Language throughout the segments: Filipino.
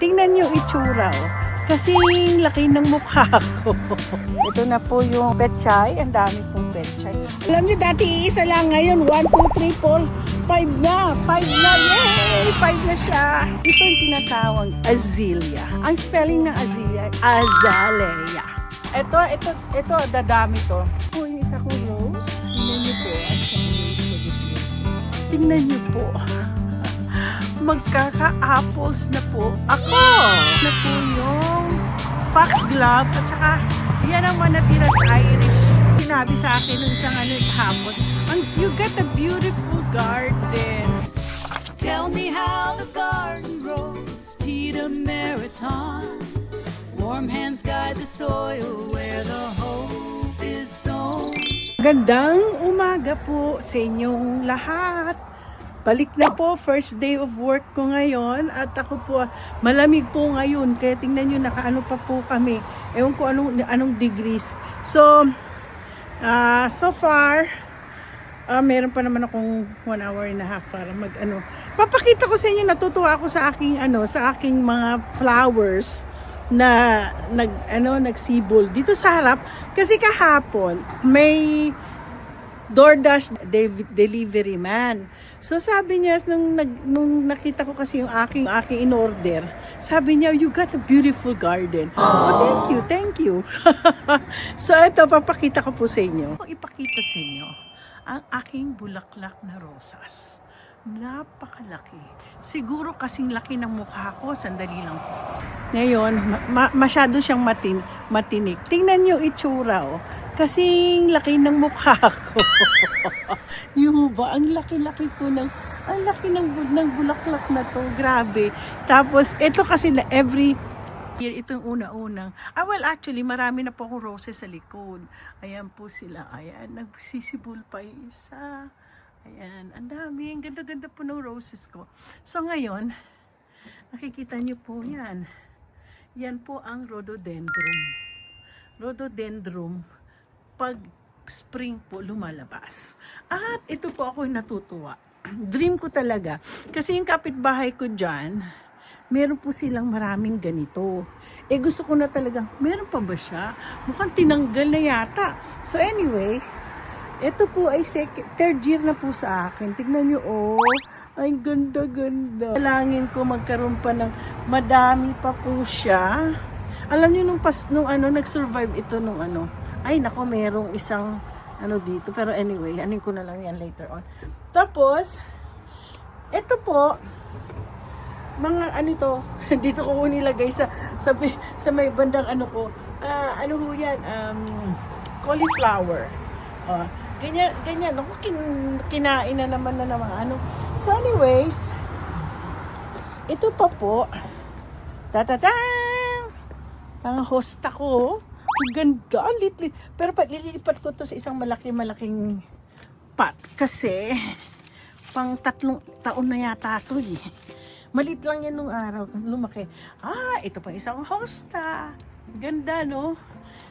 Tingnan yung itsura, oh. Kasi laki ng mukha ko. Ito na po yung petchay. Ang dami pong petchay. Alam niyo, dati isa lang. Ngayon, 1, 2, 3, 4, 5 na. 5 na. Yay! 5 na siya. Ito yung tinatawag azalea. Ang spelling ng azalea, azalea. Ito, dadami to. Ito yung isa kong rose. Tingnan niyo po. Magkaka-apples na po ako. Na po yung foxglove at saka yan ang natira sa Irish. Sinabi sa akin nung isang hapon, you got a beautiful garden. Tell me how the garden grows, Tita Meriton. Warm hands guide the soil where the hope is sown. Gandang umaga po sa inyong lahat. Balik na po, first day of work ko ngayon at ako po, malamig po ngayon kaya tingnan nyo nakaano pa po kami, ewan ko anong degrees. So far meron pa naman akong 1 hour and a half para papakita ko sa inyo, natutuwa ako sa aking mga flowers na nagsibol dito sa harap kasi kahapon may DoorDash delivery man. So sabi niya, nung nakita ko kasi yung aking in-order, sabi niya, you got a beautiful garden. Oh, thank you. So ito, papakita ko po sa inyo. Ipakita sa inyo ang aking bulaklak na rosas. Napakalaki. Siguro kasing laki ng mukha ko, sandali lang po. Ngayon, masyado siyang matinik. Tingnan niyo itsura, oh. Kasing laki ng mukha ko. Yung ba, ang laki ng bulaklak na to, grabe. Tapos, ito kasi na every year, ito yung una-unang. Well, actually, marami na po akong roses sa likod. Ayan po sila. Ayan, nagsisibol pa yung isa. Ayan, ang dami. Ang ganda-ganda po ng roses ko. So, ngayon, nakikita niyo po yan. Yan po ang rhododendron. Rhododendron, pag spring po lumalabas. At ito po ako yung natutuwa. Dream ko talaga. Kasi yung kapitbahay ko dyan, meron po silang maraming ganito. Gusto ko na talagang, meron pa ba siya? Mukhang tinanggal na yata. So anyway, ito po ay third year na po sa akin. Tignan nyo, oh. Ay, ganda-ganda. Dalangin ko magkaroon pa ng madami pa po siya. Alam niyo nung nag-survive ito nung ay nako, merong isang dito, pero anyway, anin ko na lang yan later on. Tapos ito po mga dito ko nilagay sa may bandang ko, yan, cauliflower. Ganyan ako, kinain na naman So anyways, ito pa po, ang host ako. Ang ganda, litli. Pero lilipat ko to sa isang malaking pot. Kasi, pang 3 taon na yata ito eh. Malit lang yan nung araw. Lumaki. Ito pang isang hosta. Ganda, no?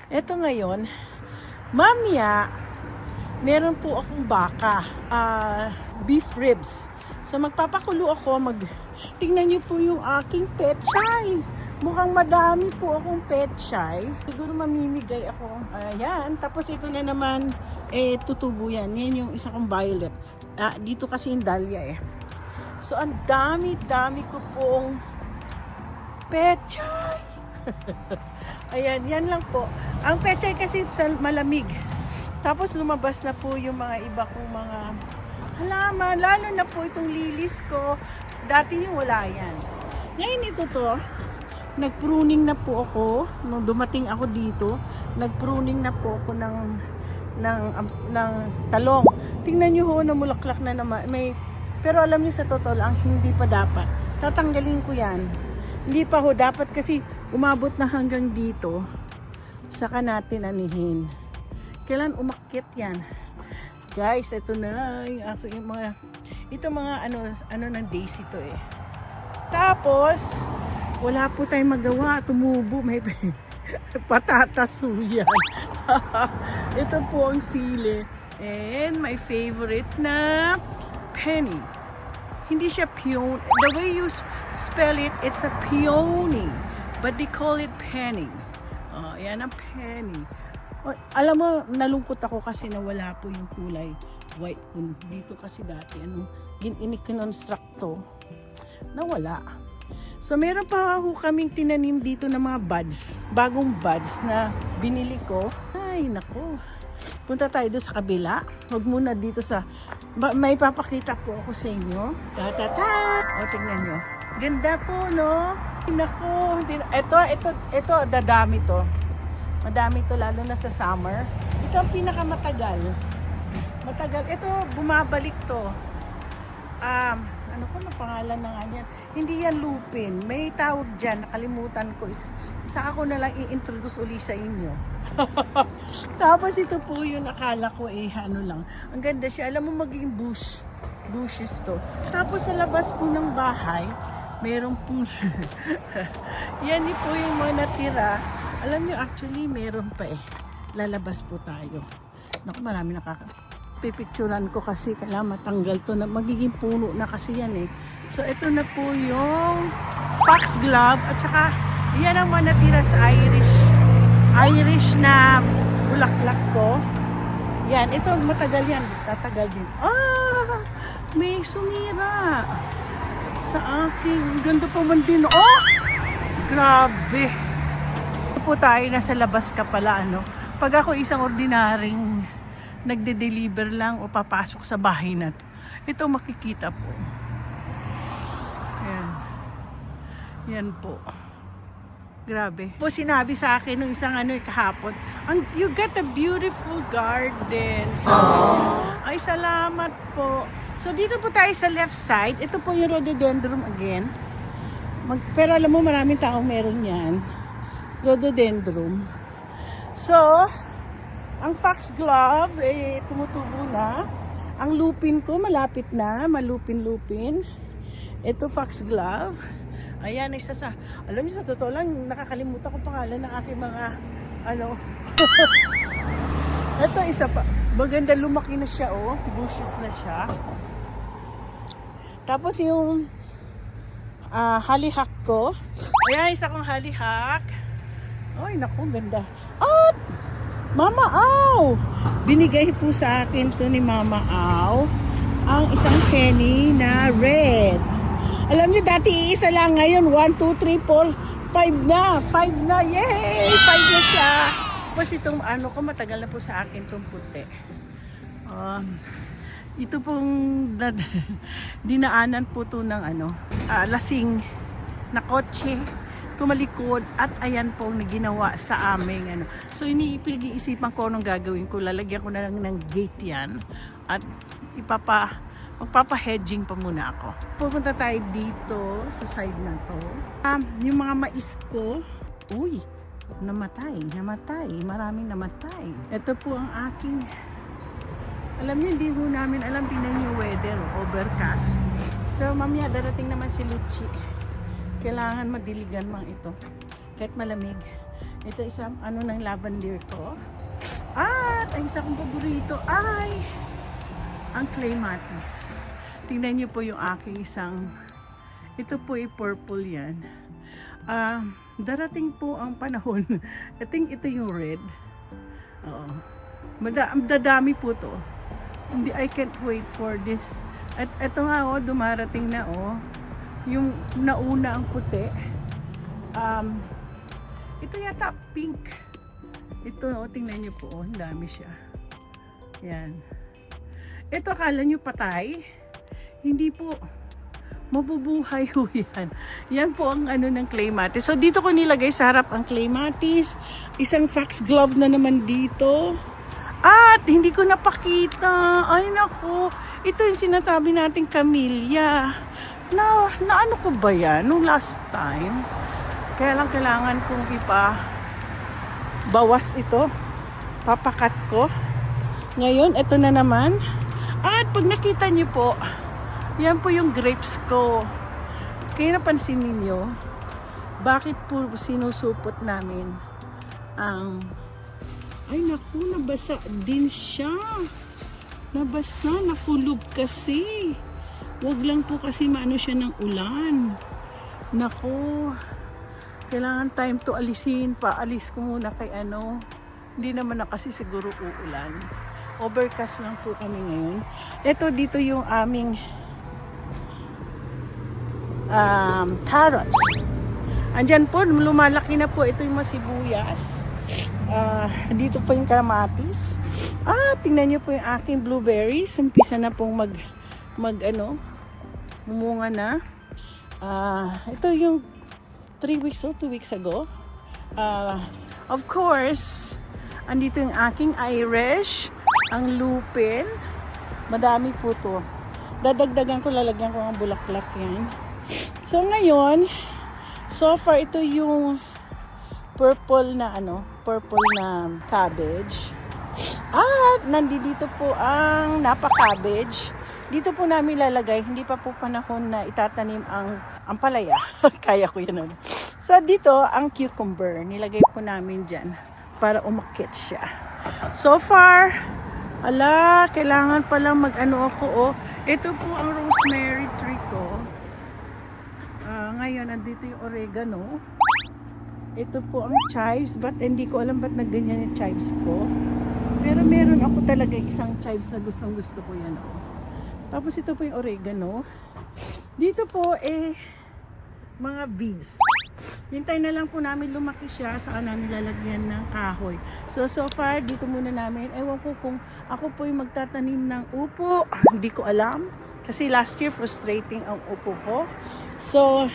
Ito ngayon, mamaya, meron po akong baka. Beef ribs. So, magpapakulo ako. Tingnan niyo po yung aking petchay. Mukhang madami po akong petchay. Siguro mamimigay ako. Ayan. Tapos ito na naman, tutubo yan. Yan yung isa kong violet. Dito kasi yung dahlia eh. So, ang dami-dami ko pong petchay. Ayan, yan lang po. Ang petchay kasi malamig. Tapos lumabas na po yung mga iba kong mga halaman. Lalo na po itong lilis ko. Dati yung wala yan. Ngayon ito to. Nag-pruning na po ako. Nung dumating ako dito, nag-pruning na po ako ng talong. Tingnan nyo ho, namulaklak na naman. Pero alam nyo sa totoo lang, hindi pa dapat. Tatanggalin ko yan. Hindi pa ho dapat kasi umabot na hanggang dito. Saka natin anihin. Kailan umakyat yan? Guys, ito na yung mga ng daisy to eh. Tapos, wala po tayong magawa. Tumubo. May patatas yan. Ito po ang sili. And my favorite na penny. Hindi siya peony. The way you spell it, it's a peony. But they call it penny. Oh, yan ang penny. Oh, alam mo, nalungkot ako kasi nawala po yung kulay white. Dito kasi dati, in-construct to, nawala. So, meron pa ako kaming tinanim dito ng mga buds. Bagong buds na binili ko. Ay, nako. Punta tayo doon sa kabila. Huwag muna dito sa... May papakita po ako sa inyo. Ta-ta-ta! O, tingnan nyo. Ganda po, no? Nako. Ito, dadami to. Madami to, lalo na sa summer. Ito ang pinakamatagal. Matagal. Ito, bumabalik to. Ano ko na pangalan na nga yan? Hindi yan lupin. May tawag dyan. Nakalimutan ko. Isa ako na lang i-introduce uli sa inyo. Tapos ito po yung akala ko ano lang. Ang ganda siya. Alam mo maging bushes to. Tapos sa labas po ng bahay, meron po yan po yung mga natira. Alam nyo, actually meron pa eh. Lalabas po tayo. Naku, marami pipicturan ko kasi kailangan matanggal to na magiging puno na kasi yan eh. So ito na po yung foxglove at saka yan ang mga natira sa Irish na bulaklak ko. Yan, ito matagal yan, tatagal din. May sumira sa akin. Ganda pa man din. Oh! Grabe. Ito po tayo nasa labas ka pala ano. Pag ako isang ordinaryong nagde-deliver lang o papasok sa bahay na to. Ito makikita po. Yan. Yan po. Grabe. Po sinabi sa akin nung isang kahapon, you got a beautiful garden. Ay, salamat po. So dito po tayo sa left side. Ito po yung rhododendron again. Pero alam mo maraming taong meron yan. Rhododendron. So, ang foxglove, tumutubo na. Ang lupin ko, malapit na. Malupin-lupin. Ito, foxglove. Ayan, isa sa... Alam niyo, sa totoo lang, nakakalimutan ko pangalan ng aking mga... Ito, isa pa. Maganda, lumaki na siya, oh. Bushes na siya. Tapos yung... halihak ko. Ayan, isa kong halihak. Ay, naku, ganda. At... Mama Au! Binigay po sa akin to ni Mama Au ang isang penny na red. Alam niyo, dati iisa lang, ngayon 1, 2, 3, 4, 5 na. 5 na. Yay! 5 na siya. Tapos itong ko, matagal na po sa akin itong puti. Ito pong dinaanan po to ng lasing na kotse. Tumalikod at ayan po ang ginawa sa aming So pinag-iisipan ko anong gagawin ko. Lalagyan ko na lang ng gate yan at magpapa-hedging pa muna ako. Pupunta tayo dito sa side na to. Yung mga mais ko, uy, namatay. Maraming namatay. Ito po ang aking, alam niyo, hindi po namin alam, tingnan niyo weather, overcast. So mamaya darating naman si Lucci. Kailangan madiligan mga ito. Kahit malamig. Ito isang ng lavender ko. At ang isa kong paborito ay ang clematis. Tingnan niyo po yung aking isang, ito po ay purple yan. Darating po ang panahon. I think ito yung red. Oo. Dadami po to. Hindi, I can't wait for this. At ito nga dumarating na yung nauna ang puti. Ito yata pink. Ito, tingnan nyo po, ang dami siya. Yan. Ito, akala nyo patay? Hindi po. Mabubuhay ho yan. Yan po ang ng clematis. So, dito ko nilagay sa harap ang clematis. Isang foxglove na naman dito. At, hindi ko napakita. Ay, naku. Ito yung sinasabi nating camellia. Na ano ko ba yan? Nung last time, kaya lang kailangan kong bawas ito. Papakat ko. Ngayon, ito na naman. At pag nakita niyo po, yan po yung grapes ko. Kaya napansin niyo, bakit po sinusupot namin ang... Ay naku, nabasa din siya. Nabasa, nakulog kasi. Wag lang po kasi maano siya ng ulan. Nako, kailangan time to alisin. Paalis ko muna kay ano. Hindi naman na kasi siguro uulan. Overcast lang po kami ngayon. Ito dito yung aming carrots. Andyan po, lumalaki na po ito yung mga sibuyas. Dito po yung kamatis. Tingnan nyo po yung aking blueberries. Umpisa na pong mumunga na. Ito yung 3 weeks o 2 weeks ago. Of course, andito yung aking Irish, ang lupin. Madami po to. Dadagdagan ko, lalagyan ko ng bulaklak yan. So ngayon, so far ito yung purple na cabbage. At nandito po ang napa cabbage. Dito po namin lalagay, hindi pa po panahon na itatanim ang ampalaya. Kaya ko yan. So dito ang cucumber, nilagay po namin dyan para umakyat siya. So far, kailangan palang ako. Ito po ang rosemary tree ko. Ngayon, nandito yung oregano. Ito po ang chives, but hindi ko alam ba't nagganyan yung chives ko. Pero meron ako talaga isang chives na gustong-gusto ko yan. Tapos ito po yung oregano. Dito po mga beans. Hintay na lang po namin lumaki siya, saka namin lalagyan ng kahoy. So far, dito muna namin. Ewan ko kung ako po yung magtatanim ng upo. Hindi ko alam. Kasi last year, frustrating ang upo ko. So,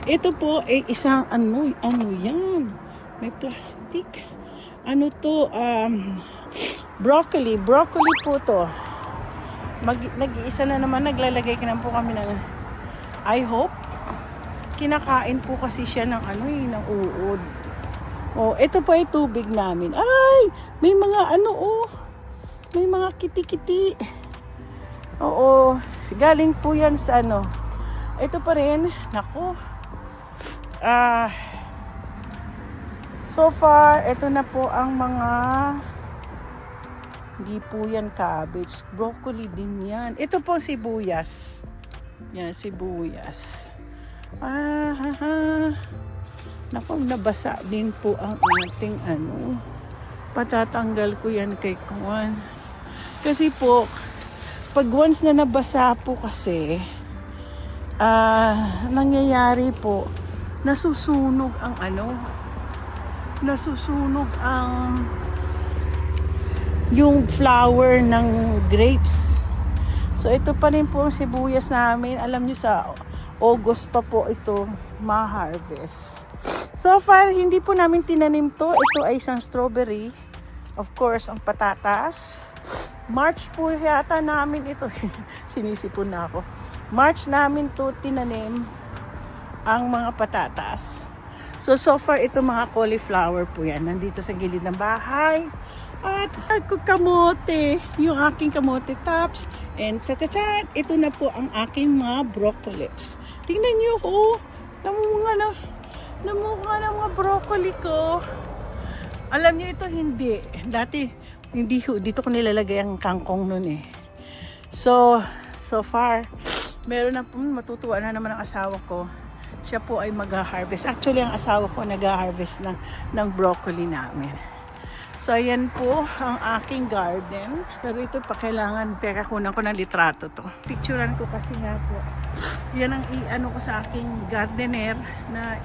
ito po ay isang ano yan? May plastic. Ano to? Broccoli. Broccoli po to. Nag-iisa na naman, naglalagay ka na po kami ng I hope. Kinakain po kasi siya ng ng uod. Ito po ay tubig namin. Ay, may mga may mga kiti-kiti. Oo, galing po yan sa Ito pa rin, nako. So far, ito na po ang mga hindi po yan cabbage. Broccoli din yan. Ito po sibuyas. Yan, sibuyas. Naku, nabasa din po ang ating patatanggal ko yan kay Kuan. Kasi po, pag once na nabasa po kasi, nangyayari po, nasusunog yung flower ng grapes. So ito pa rin po ang sibuyas namin. Alam nyo sa August pa po ito ma-harvest. So far, hindi po namin tinanim to. Ito ay isang strawberry. Of course, ang patatas. March po yata namin ito. Sinisipon na ako. March namin to tinanim ang mga patatas. So far, ito mga cauliflower po yan. Nandito sa gilid ng bahay. At kamote. Yung aking kamote tops. And ito na po ang aking mga broccolies. Tingnan nyo ko. Namunga na mga broccoli ko. Alam nyo ito hindi. Dati hindi dito ko nilalagay ang kangkong nun So far, meron na po, matutuwa na naman ang asawa ko. Siya po ay mag-harvest. Actually, ang asawa ko nag-harvest ng broccoli namin. So, ayan po ang aking garden. Pero ito pa kailangan, kunan ko ng litrato to. Picturean ko kasi nga po. Yan ang ko sa aking gardener na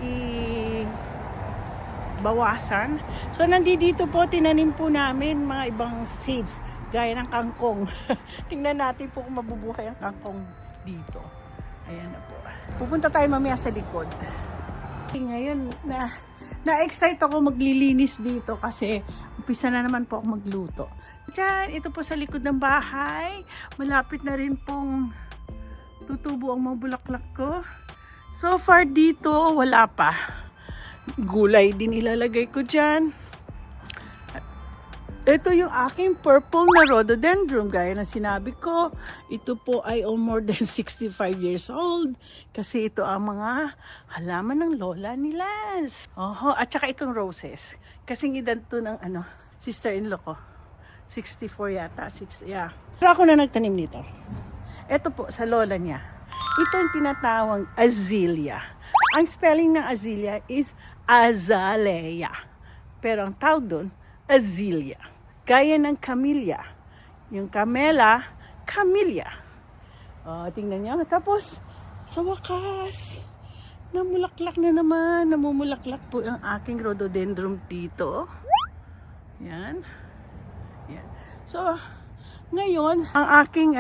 bawasan. So, nandito po, tinanim po namin mga ibang seeds. Gaya ng kangkong. Tingnan natin po kung mabubuhay ang kangkong dito. Ayan na po. Pupunta tayo mamaya sa likod. Ngayon, na-excite ako maglilinis dito kasi umpisa na naman po ako magluto. Diyan, ito po sa likod ng bahay. Malapit na rin pong tutubo ang mga bulaklak ko. So far dito, wala pa. Gulay din ilalagay ko dyan. Ito yung aking purple na rhododendron. Gaya ng sinabi ko, ito po ay more than 65 years old. Kasi ito ang mga halaman ng lola ni Lance. At saka itong roses. Kasing edad to ng sister-in-law ko. 64 yata. Pero ako na nagtanim nito. Ito po, sa lola niya. Ito yung tinatawag azalea. Ang spelling ng azalea is azalea. Pero ang tawag doon, azalea. Gaya ng camellia. Yung camela, camellia. O, tingnan niyo. Tapos, sa wakas, namulaklak na naman. Namumulaklak po ang aking rhododendron dito. Yan. Yan. So, ngayon, ang aking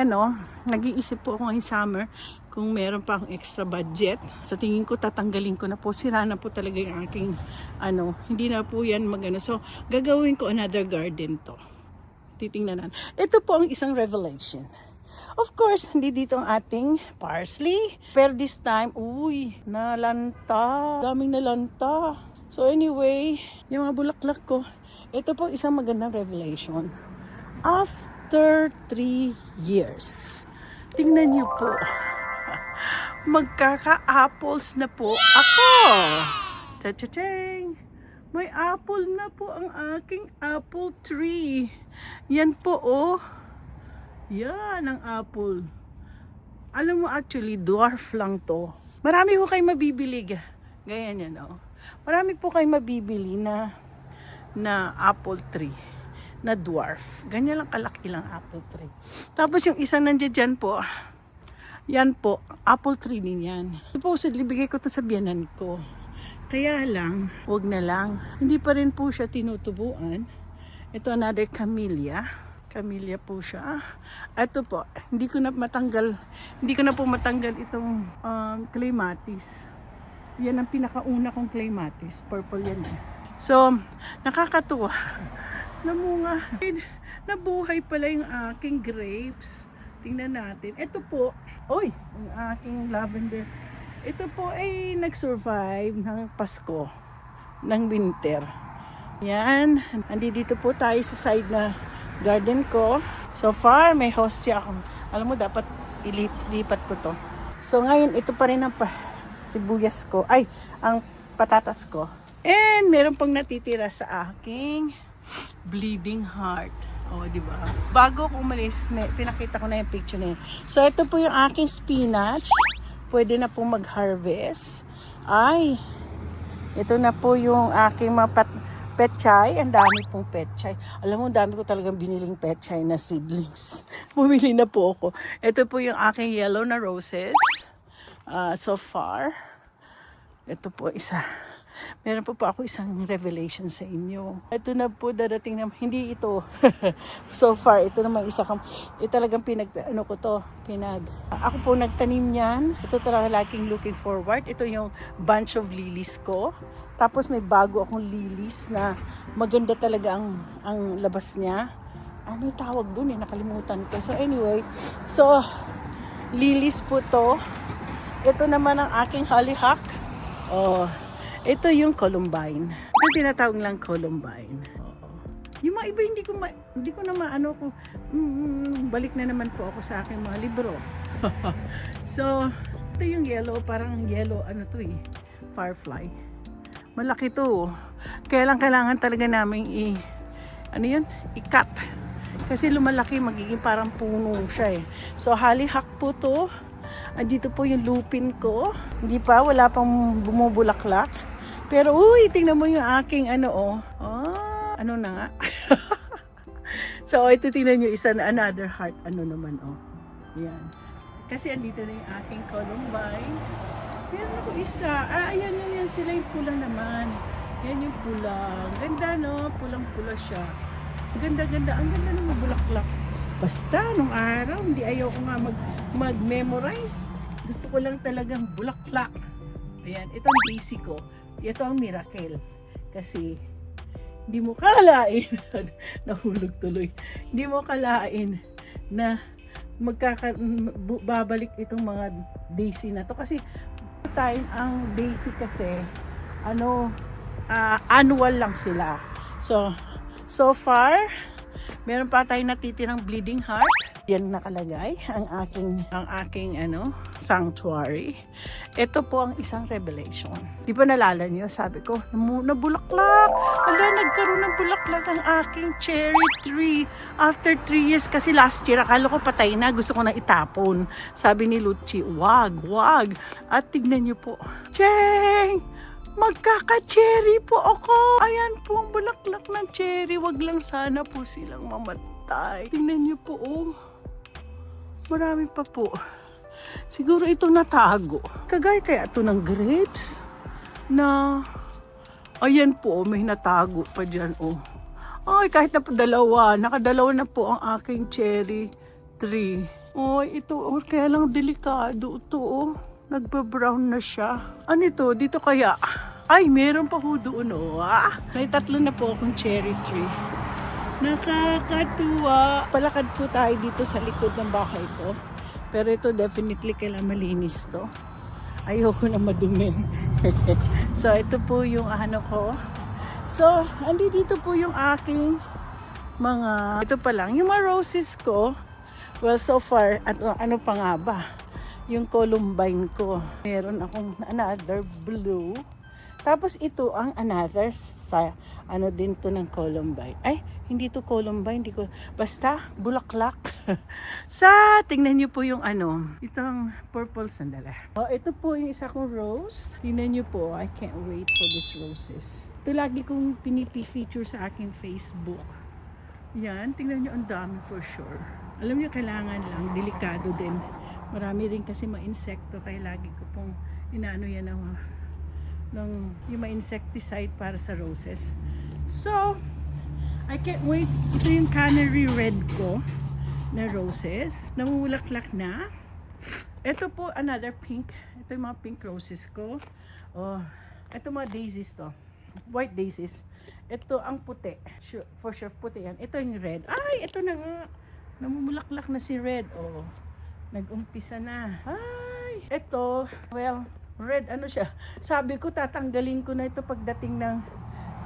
nag-iisip po ako ngayong summer kung meron pa akong extra budget. Sa tingin ko, tatanggalin ko na po. Sira na po talaga yung aking, hindi na po yan magano. So, gagawin ko another garden to. Titingnan natin. Ito po ang isang revelation. Of course, hindi dito ang ating parsley. Pero this time, nalanta. Daming nalanta. So anyway, yung mga bulaklak ko, ito po isang magandang revelation. After 3 years, tingnan niyo po, magkaka-apples na po ako. Cha-cha-ching! May apple na po ang aking apple tree. Yan po, oh. Yan ang apple. Alam mo, actually, dwarf lang to. Marami po kayo mabibili. Ganyan yan, oh. Marami po kayo mabibili na apple tree. Na dwarf. Ganyan lang kalaki lang apple tree. Tapos yung isang nandiyan dyan po, yan po, apple tree din yan. Supposedly, bigay ko to sa biyanan ko. Kaya lang, wag na lang. Hindi pa rin po siya tinutubuan. Ito another camellia. Camellia po siya. Ito po, hindi ko na po matanggal itong clematis. Yan ang pinakauna kong clematis. Purple yan eh. So, nakakatuwa. Namunga. Nabuhay pala yung aking grapes. Tingnan natin. Ito po, ang aking lavender. Ito po ay nag-survive ng Pasko, ng winter. Yan. Andito po tayo sa side na garden ko. So far, may hostia ako. Alam mo, dapat ilipat ko to. So ngayon, ito pa rin ang sibuyas ko. Ang patatas ko. And meron pang natitira sa aking bleeding heart. Di ba? Bago ko umalis, pinakita ko na yung picture na yun. So ito po yung aking spinach. Pwede na po mag-harvest. Ito na po yung aking mga petchay. Ang dami pong petchay. Alam mo, dami ko talagang biniling petchay na seedlings. Bumili na po ako. Ito po yung aking yellow na roses. So far. Ito po isa. Meron po ako isang revelation sa inyo. Ito na po darating na, hindi ito. So far, ito naman isa talagang ako po nagtanim niyan. Ito talaga laging looking forward. Ito yung bunch of lilies ko. Tapos may bago akong lilies na maganda talaga ang labas niya. Ano yung tawag dun nakalimutan ko. So anyway, lilies po to. Ito naman ang aking hollyhock. Ito yung columbine. Ito tinatawag lang columbine. Yung mga iba hindi ko na maano ko. Balik na naman po ako sa aking mga libro. So, ito yung yellow, parang yellow firefly. Malaki to. Kailangan talaga namin i-cut. Kasi lumalaki, magiging parang puno siya eh. So, hollyhock po to. Dito po yung lupin ko. Wala pang bumubulaklak. Pero, tingnan mo yung aking ano na nga. So, ito tingnan nyo, isa na another heart. Yan. Kasi andito na yung aking columbine. Meron ako isa. Ayan sila yung pula naman. Yan yung pula. Ganda, no? Pulang-pula siya. Ganda-ganda. Ang ganda ng bulaklak. Basta, nung araw, hindi ayaw ko nga mag-memorize. Gusto ko lang talagang bulaklak. Ayan, ito ang daisy ko. Ito ang miracle. Kasi, hindi mo kalain. Nahulog tuloy. Hindi mo kalain na babalik itong mga daisy na to. Kasi, time ang daisy kasi, annual lang sila. So far, meron pa tayong natitirang bleeding heart. Yan nakalagay ang aking sanctuary. Ito po ang isang revelation. Di ba nalala niyo? Sabi ko, nabulaklak. Ala, nagkaroon ng bulaklak ang aking cherry tree. After 3 years, kasi last year, akala ko patay na. Gusto ko na itapon. Sabi ni Lucci, wag. At tignan niyo po. Cheng! Magkaka-cherry po ako. Ayan po ang bulaklak ng cherry. Wag lang sana po silang mamatay. Tingnan niyo po, oh. Marami pa po. Siguro ito natago. Kagaya kaya ito ng grapes na ayan po, may natago pa dyan, oh. Ay, kahit na po dalawa. Nakadalawa na po ang aking cherry tree. Ay, ito, oh, kaya lang delikado ito, oh. Nagba-brown na siya. Ano ito? Dito kaya? Ay, meron pa po doon, oh. May 3 na po akong cherry tree. Nakakatuwa. Palakad po tayo dito sa likod ng bahay ko. Pero ito definitely kailangan malinis to. Ayoko na madumi. So, ito po yung ano ko. So, dito po yung aking mga, ito pa lang, yung mga roses ko. Well, so far, ano pa nga ba? Yung columbine ko. Meron akong another blue. Tapos ito ang another sa, ano din to ng columbine. Ay, hindi to columbine, hindi ko, basta bulaklak. Tingnan niyo po yung ano, itong purple sandala. Oh, ito po yung isa kong rose. Tingnan niyo po, I can't wait for these roses. Ito lagi kong pinipi-feature sa aking Facebook. Yan, tingnan niyo, ang dami for sure. Alam niyo, kailangan lang, delikado din. Marami rin kasi mga insekto, kaya lagi ko pong inaano yan ng yung mga insecticide para sa roses. So, I can't wait. Ito yung canary red ko na roses. Namumulaklak na. Ito po, another pink. Ito yung mga pink roses ko. Oh, ito mga daisies to. White daisies. Ito ang puti. For sure, puti yan. Ito yung red. Ay, ito na nga. Namumulaklak na si red. Oh, nag-umpisa na. Ay, ito, well, red, ano siya. Sabi ko, tatanggalin ko na ito pagdating ng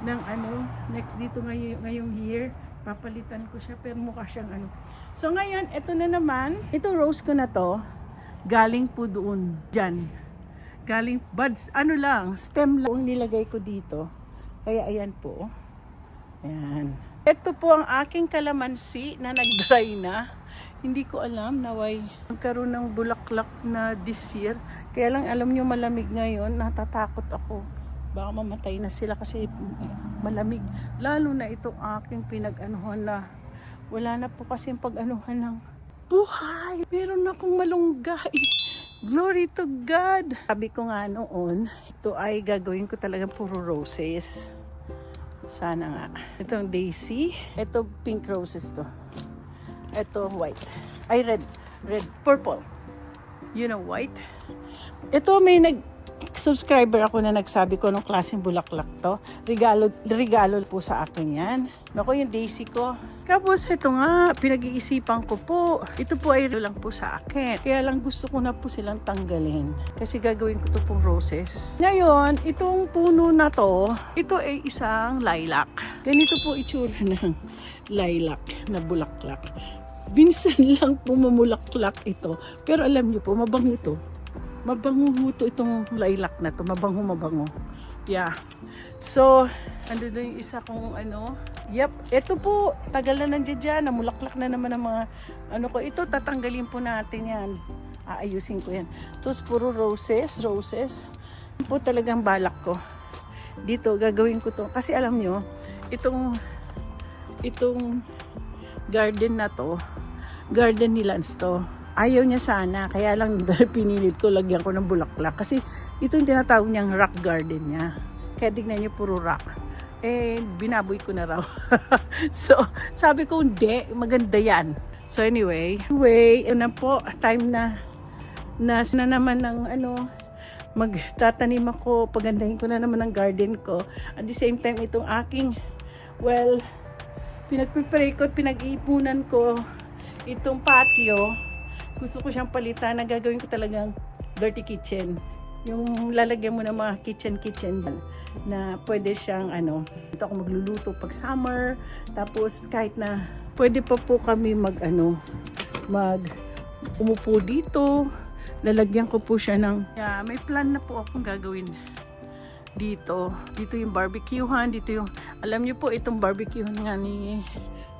ano, next dito ngayong year. Papalitan ko siya, pero mukha siyang ano. So ngayon, ito na naman. Ito rose ko na to. Galing po doon. Dyan. Galing, buds, ano lang, stem lang nilagay ko dito. Kaya ayan po. Ayan. Ito po ang aking kalamansi na nag-dry na. Hindi ko alam na why magkaroon ng bulaklak na this year. Kaya lang alam nyo malamig ngayon, natatakot ako. Baka mamatay na sila kasi malamig. Lalo na itong aking pinag-anuhan na wala na po kasi pag-anuhan ng buhay. Meron akong malunggay. Glory to God! Sabi ko nga noon, ito ay gagawin ko talagang puro roses. Sana nga. Itong daisy. Ito pink roses to. Ito white. Ay red. Purple. You know white. Ito may subscriber ako na nagsabi ko anong klaseng bulaklak to. Regalo po sa akin yan. Naku, yung daisy ko. Tapos ito nga, pinag-iisipan ko po. Ito po ay lang po sa akin. Kaya lang gusto ko na po silang tanggalin. Kasi gagawin ko to pong roses. Ngayon, itong puno na to, ito ay isang lilac. Ganito po itsura ng lilac na bulaklak. Minsan lang pumumulaklak ito. Pero alam niyo po, mabango ito. Mabango itong lilac na to. Mabango. Yeah. So, ando na yung isa kong ano. Yep. Ito po, tagal na nandiyan dyan. Namulaklak na naman ang mga ano ko. Ito, tatanggalin po natin yan. Aayusin ko yan. Tapos puro roses. Ito po talagang balak ko. Dito, gagawin ko to. Kasi alam nyo, itong garden na to, garden ni Lance to. Ayaw niya sana, kaya lang pinilit ko, lagyan ko ng bulaklak. Kasi ito yung tinatawag niyang rock garden niya. Kaya tignan niyo, puro rock. Eh, binaboy ko na raw. So, sabi ko, hindi, maganda yan. So anyway, na po, time na naman ng ano, magtatanim ako, pagandahin ko na naman ang garden ko. At the same time, itong aking, well, pinag-prepare ko, pinag-iipunan ko itong patio. Gusto ko siyang palitan na gagawin ko talagang dirty kitchen. Yung lalagyan mo ng mga kitchen na pwede siyang ano, ito ako magluluto pag summer. Tapos kahit na pwede pa po kami umupo dito. Lalagyan ko po siya ng, may plan na po akong gagawin dito. Dito yung barbecuehan, dito yung, alam niyo po, itong barbecuehan nga ni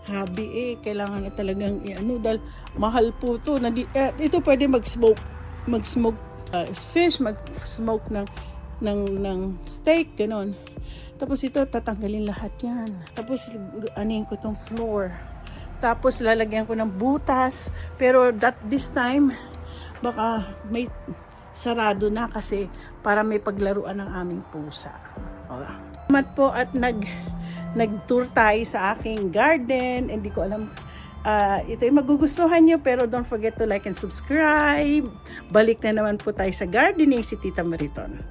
Habi kailangan na talagang dahil mahal po to. Ito pwede mag-smoke fish, mag-smoke ng steak, ganon. Tapos ito, tatanggalin lahat yan. Tapos, anin ko tong floor. Tapos, lalagyan ko ng butas. Pero, this time, baka may sarado na kasi para may paglaruan ng aming pusa. Salamat po at nag-tour tayo sa aking garden. Hindi ko alam, ito yung magugustuhan nyo, pero don't forget to like and subscribe. Balik na naman po tayo sa gardening si Tita Mariton.